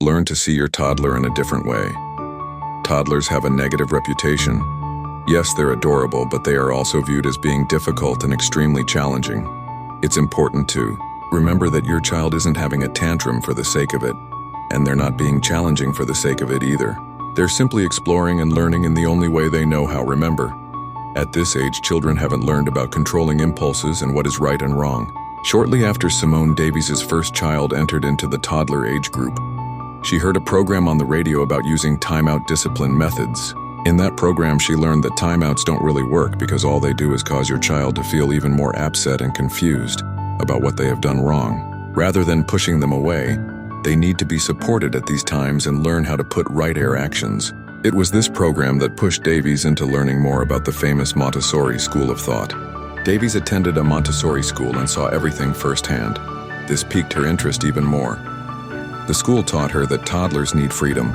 Learn to see your toddler in a different way. Toddlers have a negative reputation. Yes, they're adorable, but they are also viewed as being difficult and extremely challenging. It's important to remember that your child isn't having a tantrum for the sake of it, and they're not being challenging for the sake of it either. They're simply exploring and learning in the only way they know how. Remember, at this age, children haven't learned about controlling impulses and what is right and wrong. Shortly after Simone Davies' first child entered into the toddler age group, she heard a program on the radio about using timeout discipline methods. In that program, she learned that timeouts don't really work because all they do is cause your child to feel even more upset and confused about what they have done wrong. Rather than pushing them away, they need to be supported at these times and learn how to put right air actions. It was this program that pushed Davies into learning more about the famous Montessori school of thought. Davies attended a Montessori school and saw everything firsthand. This piqued her interest even more. The school taught her that toddlers need freedom.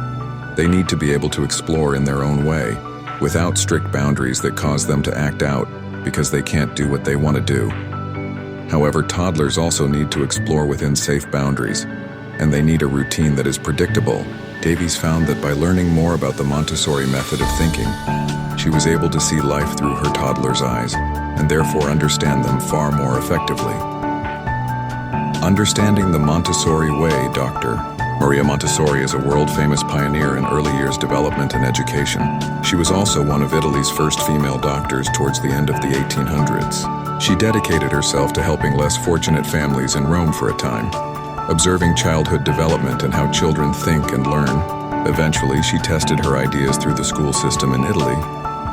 They need to be able to explore in their own way, without strict boundaries that cause them to act out because they can't do what they want to do. However, toddlers also need to explore within safe boundaries, and they need a routine that is predictable. Davies found that by learning more about the Montessori method of thinking, she was able to see life through her toddler's eyes, and therefore understand them far more effectively. Understanding the Montessori way. Dr. Maria Montessori is a world-famous pioneer in early years development and education. She was also one of Italy's first female doctors towards the end of the 1800s. She dedicated herself to helping less fortunate families in Rome for a time, observing childhood development and how children think and learn. Eventually, she tested her ideas through the school system in Italy,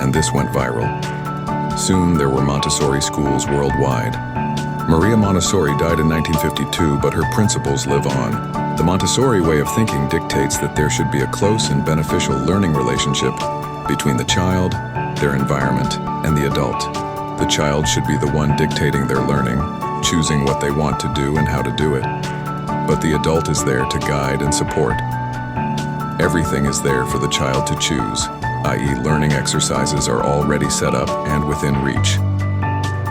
and this went viral. Soon, there were Montessori schools worldwide. Maria Montessori died in 1952, but her principles live on. The Montessori way of thinking dictates that there should be a close and beneficial learning relationship between the child, their environment, and the adult. The child should be the one dictating their learning, choosing what they want to do and how to do it. But the adult is there to guide and support. Everything is there for the child to choose, i.e., learning exercises are already set up and within reach.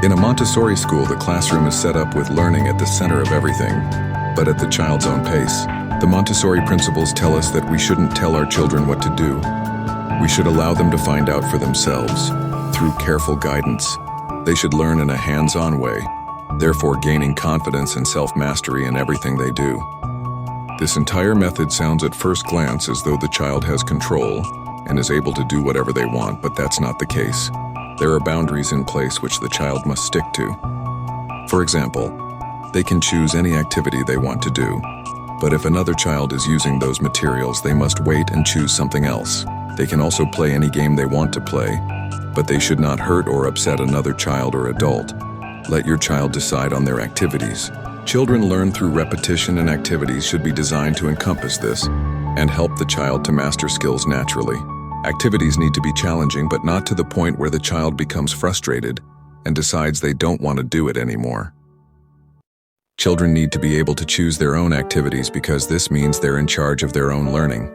In a Montessori school, the classroom is set up with learning at the center of everything, but at the child's own pace. The Montessori principles tell us that we shouldn't tell our children what to do. We should allow them to find out for themselves, through careful guidance. They should learn in a hands-on way, therefore gaining confidence and self-mastery in everything they do. This entire method sounds at first glance as though the child has control and is able to do whatever they want, but that's not the case. There are boundaries in place which the child must stick to. For example, they can choose any activity they want to do, but if another child is using those materials, they must wait and choose something else. They can also play any game they want to play, but they should not hurt or upset another child or adult. Let your child decide on their activities. Children learn through repetition, and activities should be designed to encompass this and help the child to master skills naturally. Activities need to be challenging, but not to the point where the child becomes frustrated and decides they don't want to do it anymore. Children need to be able to choose their own activities because this means they're in charge of their own learning.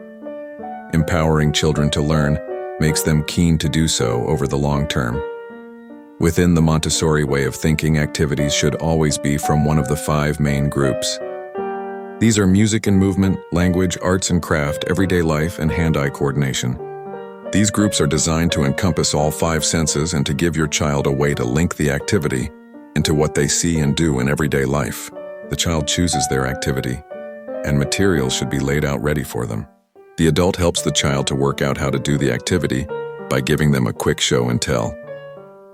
Empowering children to learn makes them keen to do so over the long term. Within the Montessori way of thinking, activities should always be from one of the 5 main groups. These are music and movement, language, arts and craft, everyday life, and hand-eye coordination. These groups are designed to encompass all 5 senses and to give your child a way to link the activity into what they see and do in everyday life. The child chooses their activity, and materials should be laid out ready for them. The adult helps the child to work out how to do the activity by giving them a quick show and tell.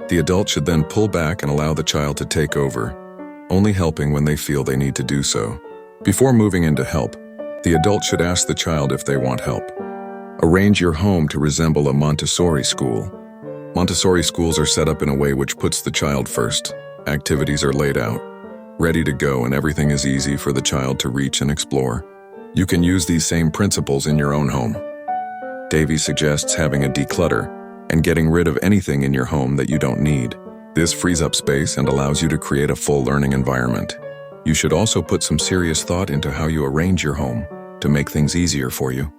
The adult should then pull back and allow the child to take over, only helping when they feel they need to do so. Before moving in to help, the adult should ask the child if they want help. Arrange your home to resemble a Montessori school. Montessori schools are set up in a way which puts the child first. Activities are laid out, ready to go, and everything is easy for the child to reach and explore. You can use these same principles in your own home. Davies suggests having a declutter and getting rid of anything in your home that you don't need. This frees up space and allows you to create a full learning environment. You should also put some serious thought into how you arrange your home to make things easier for you.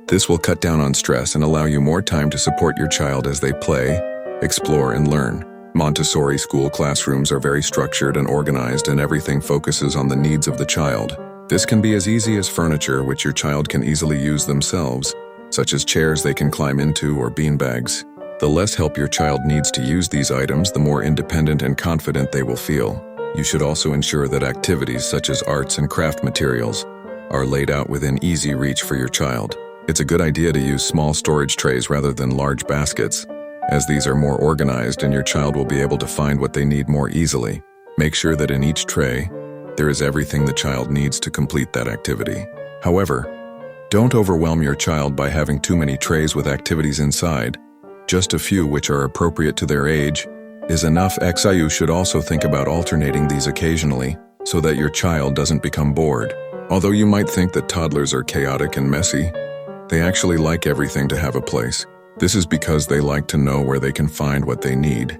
This will cut down on stress and allow you more time to support your child as they play, explore, and learn. Montessori school classrooms are very structured and organized, and everything focuses on the needs of the child. This can be as easy as furniture which your child can easily use themselves, such as chairs they can climb into or beanbags. The less help your child needs to use these items, the more independent and confident they will feel. You should also ensure that activities such as arts and craft materials are laid out within easy reach for your child. It's a good idea to use small storage trays rather than large baskets, as these are more organized and your child will be able to find what they need more easily. Make sure that in each tray, there is everything the child needs to complete that activity. However, don't overwhelm your child by having too many trays with activities inside. Just a few which are appropriate to their age is enough. You should also think about alternating these occasionally so that your child doesn't become bored. Although you might think that toddlers are chaotic and messy, they actually like everything to have a place. This is because they like to know where they can find what they need.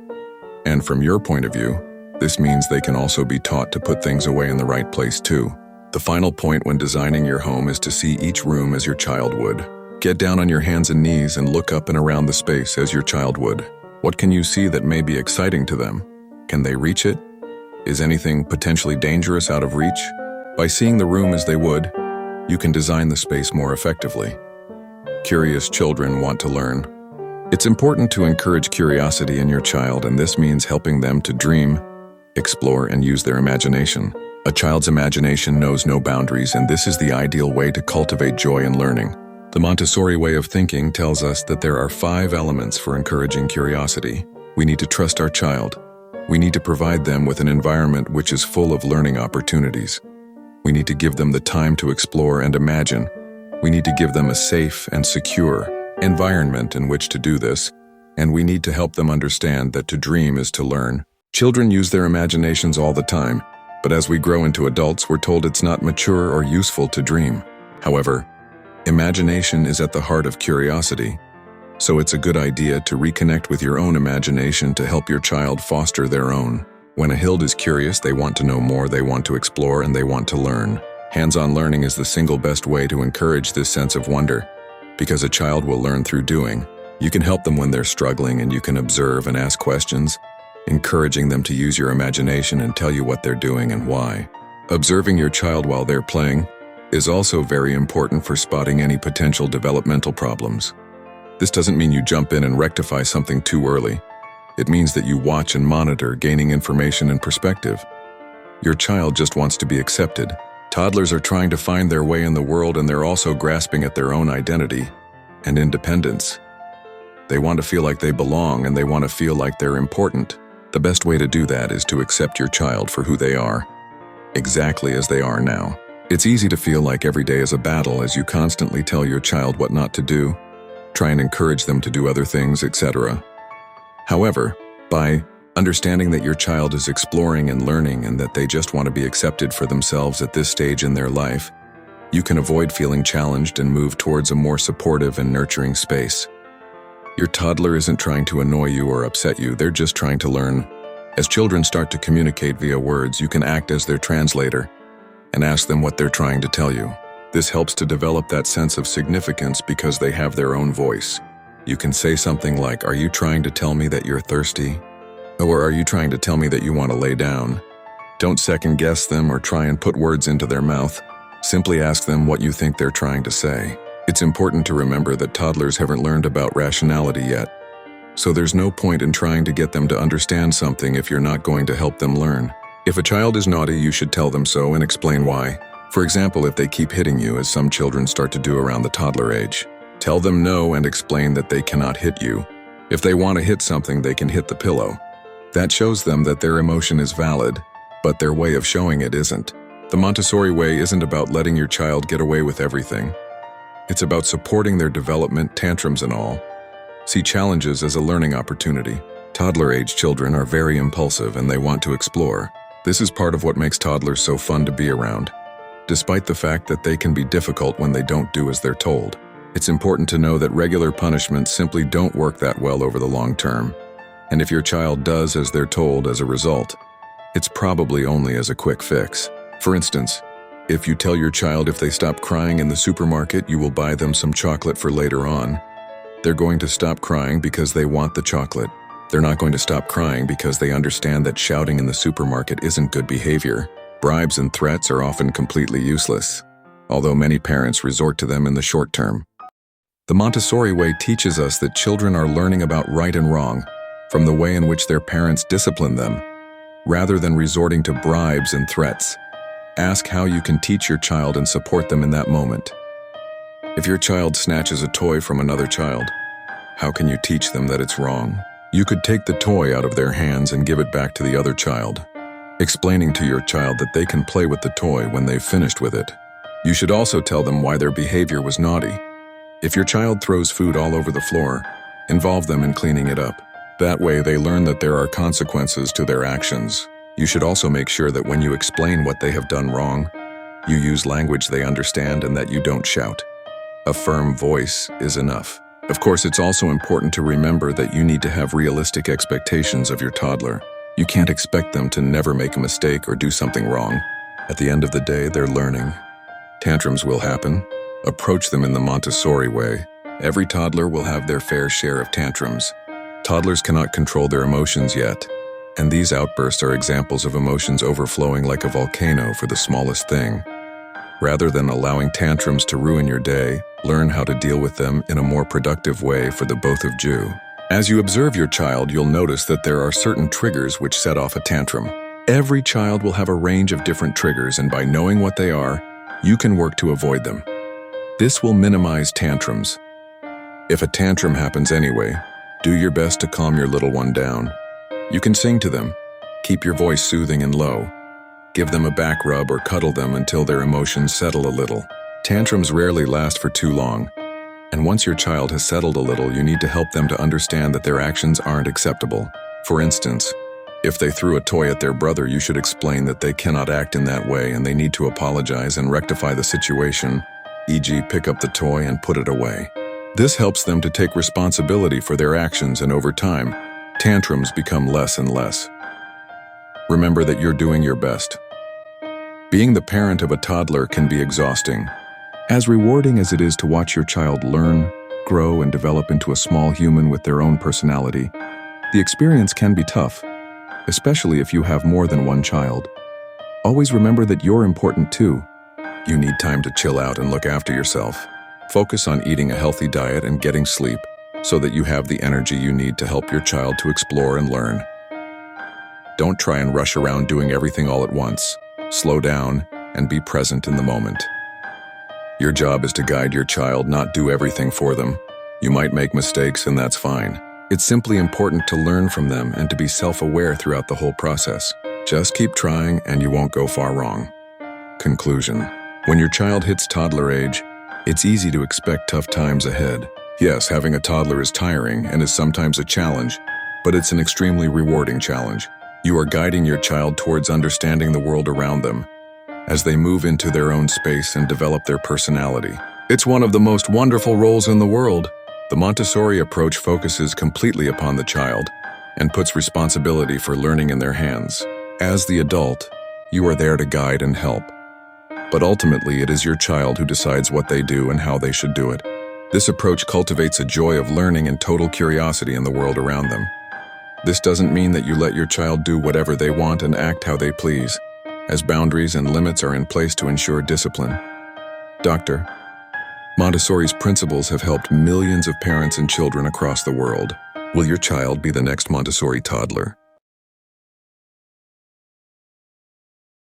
And from your point of view, this means they can also be taught to put things away in the right place too. The final point when designing your home is to see each room as your child would. Get down on your hands and knees and look up and around the space as your child would. What can you see that may be exciting to them? Can they reach it? Is anything potentially dangerous out of reach? By seeing the room as they would, you can design the space more effectively. Curious children want to learn. It's important to encourage curiosity in your child, and this means helping them to dream, explore, and use their imagination. A child's imagination knows no boundaries, and this is the ideal way to cultivate joy in learning. The Montessori way of thinking tells us that there are 5 elements for encouraging curiosity. We need to trust our child. We need to provide them with an environment which is full of learning opportunities. We need to give them the time to explore and imagine. We need to give them a safe and secure environment in which to do this, and we need to help them understand that to dream is to learn. Children use their imaginations all the time, but as we grow into adults, we're told it's not mature or useful to dream. However, imagination is at the heart of curiosity, so it's a good idea to reconnect with your own imagination to help your child foster their own. When a child is curious, they want to know more, they want to explore, and they want to learn. Hands-on learning is the single best way to encourage this sense of wonder, because a child will learn through doing. You can help them when they're struggling, and you can observe and ask questions, encouraging them to use your imagination and tell you what they're doing and why. Observing your child while they're playing is also very important for spotting any potential developmental problems. This doesn't mean you jump in and rectify something too early. It means that you watch and monitor, gaining information and perspective. Your child just wants to be accepted. Toddlers are trying to find their way in the world, and they're also grasping at their own identity and independence. They want to feel like they belong, and they want to feel like they're important. The best way to do that is to accept your child for who they are, exactly as they are now. It's easy to feel like every day is a battle as you constantly tell your child what not to do, try and encourage them to do other things, etc. However, by understanding that your child is exploring and learning and that they just want to be accepted for themselves at this stage in their life, you can avoid feeling challenged and move towards a more supportive and nurturing space. Your toddler isn't trying to annoy you or upset you, they're just trying to learn. As children start to communicate via words, you can act as their translator and ask them what they're trying to tell you. This helps to develop that sense of significance because they have their own voice. You can say something like, "Are you trying to tell me that you're thirsty?" Or, "Are you trying to tell me that you want to lay down?" Don't second guess them or try and put words into their mouth. Simply ask them what you think they're trying to say. It's important to remember that toddlers haven't learned about rationality yet, so there's no point in trying to get them to understand something if you're not going to help them learn. If a child is naughty, you should tell them so and explain why. For example, if they keep hitting you, as some children start to do around the toddler age, tell them no and explain that they cannot hit you. If they want to hit something, they can hit the pillow. That shows them that their emotion is valid, but their way of showing it isn't. The Montessori way isn't about letting your child get away with everything. It's about supporting their development, tantrums and all. See challenges as a learning opportunity. Toddler-age children are very impulsive and they want to explore. This is part of what makes toddlers so fun to be around, despite the fact that they can be difficult when they don't do as they're told. It's important to know that regular punishments simply don't work that well over the long term. And if your child does as they're told as a result, it's probably only as a quick fix. For instance, if you tell your child if they stop crying in the supermarket, you will buy them some chocolate for later on, they're going to stop crying because they want the chocolate. They're not going to stop crying because they understand that shouting in the supermarket isn't good behavior. Bribes and threats are often completely useless, although many parents resort to them in the short term. The Montessori way teaches us that children are learning about right and wrong from the way in which their parents discipline them, rather than resorting to bribes and threats. Ask how you can teach your child and support them in that moment. If your child snatches a toy from another child, how can you teach them that it's wrong? You could take the toy out of their hands and give it back to the other child, explaining to your child that they can play with the toy when they've finished with it. You should also tell them why their behavior was naughty. If your child throws food all over the floor, involve them in cleaning it up. That way they learn that there are consequences to their actions. You should also make sure that when you explain what they have done wrong, you use language they understand and that you don't shout. A firm voice is enough. Of course, it's also important to remember that you need to have realistic expectations of your toddler. You can't expect them to never make a mistake or do something wrong. At the end of the day, they're learning. Tantrums will happen. Approach them in the Montessori way. Every toddler will have their fair share of tantrums. Toddlers cannot control their emotions yet, and these outbursts are examples of emotions overflowing like a volcano for the smallest thing. Rather than allowing tantrums to ruin your day, learn how to deal with them in a more productive way for the both of you. As you observe your child, you'll notice that there are certain triggers which set off a tantrum. Every child will have a range of different triggers, and by knowing what they are, you can work to avoid them. This will minimize tantrums. If a tantrum happens anyway, do your best to calm your little one down. You can sing to them, keep your voice soothing and low, give them a back rub or cuddle them until their emotions settle a little. Tantrums rarely last for too long, and once your child has settled a little, you need to help them to understand that their actions aren't acceptable. For instance, if they threw a toy at their brother, you should explain that they cannot act in that way and they need to apologize and rectify the situation, e.g. pick up the toy and put it away. This helps them to take responsibility for their actions, and over time, tantrums become less and less. Remember that you're doing your best. Being the parent of a toddler can be exhausting. As rewarding as it is to watch your child learn, grow, and develop into a small human with their own personality, the experience can be tough, especially if you have more than one child. Always remember that you're important too. You need time to chill out and look after yourself. Focus on eating a healthy diet and getting sleep so that you have the energy you need to help your child to explore and learn. Don't try and rush around doing everything all at once. Slow down and be present in the moment. Your job is to guide your child, not do everything for them. You might make mistakes, and that's fine. It's simply important to learn from them and to be self-aware throughout the whole process. Just keep trying and you won't go far wrong. Conclusion. When your child hits toddler age, it's easy to expect tough times ahead. Yes, having a toddler is tiring and is sometimes a challenge, but it's an extremely rewarding challenge. You are guiding your child towards understanding the world around them as they move into their own space and develop their personality. It's one of the most wonderful roles in the world. The Montessori approach focuses completely upon the child and puts responsibility for learning in their hands. As the adult, you are there to guide and help. But ultimately, it is your child who decides what they do and how they should do it. This approach cultivates a joy of learning and total curiosity in the world around them. This doesn't mean that you let your child do whatever they want and act how they please, as boundaries and limits are in place to ensure discipline. Dr. Montessori's principles have helped millions of parents and children across the world. Will your child be the next Montessori toddler?